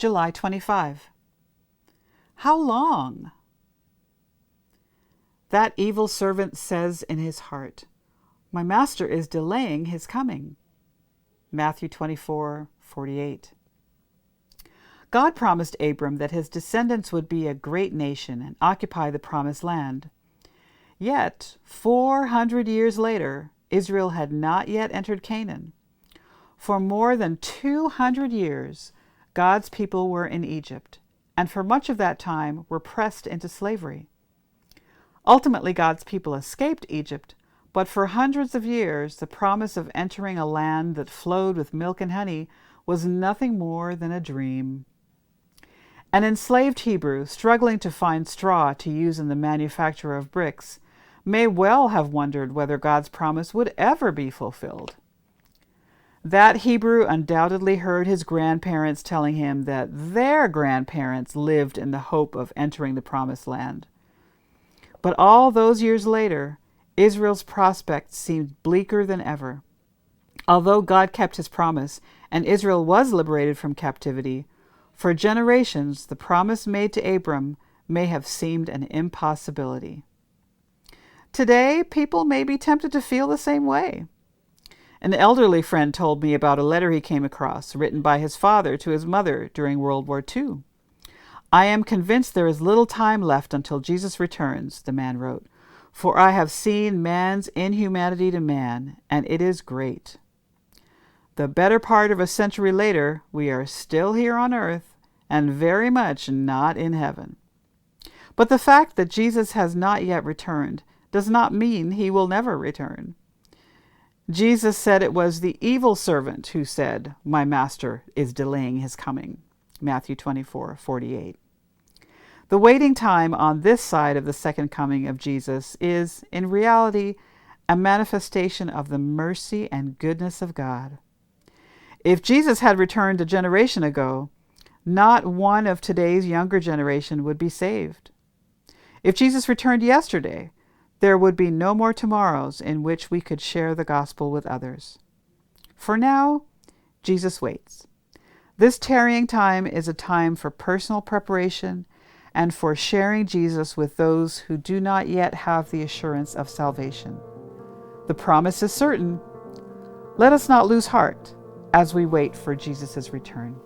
July 25. How long? That evil servant says in his heart, "My master is delaying his coming." Matthew 24:48. God promised Abram that his descendants would be a great nation and occupy the promised land. Yet, 400 years later, Israel had not yet entered Canaan. For more than 200 years, God's people were in Egypt, and for much of that time were pressed into slavery. Ultimately, God's people escaped Egypt, but for hundreds of years, the promise of entering a land that flowed with milk and honey was nothing more than a dream. An enslaved Hebrew, struggling to find straw to use in the manufacture of bricks, may well have wondered whether God's promise would ever be fulfilled. That Hebrew undoubtedly heard his grandparents telling him that their grandparents lived in the hope of entering the promised land. But all those years later, Israel's prospects seemed bleaker than ever. Although God kept his promise and Israel was liberated from captivity, for generations the promise made to Abram may have seemed an impossibility. Today, people may be tempted to feel the same way. An elderly friend told me about a letter he came across, written by his father to his mother during World War II. "I am convinced there is little time left until Jesus returns," the man wrote, "for I have seen man's inhumanity to man, and it is great." The better part of a century later, we are still here on earth, and very much not in heaven. But the fact that Jesus has not yet returned does not mean he will never return. Jesus said it was the evil servant who said, "My master is delaying his coming." Matthew 24:48. The waiting time on this side of the second coming of Jesus is, in reality, a manifestation of the mercy and goodness of God. If Jesus had returned a generation ago, not one of today's younger generation would be saved. If Jesus returned yesterday, there would be no more tomorrows in which we could share the gospel with others. For now, Jesus waits. This tarrying time is a time for personal preparation and for sharing Jesus with those who do not yet have the assurance of salvation. The promise is certain. Let us not lose heart as we wait for Jesus' return.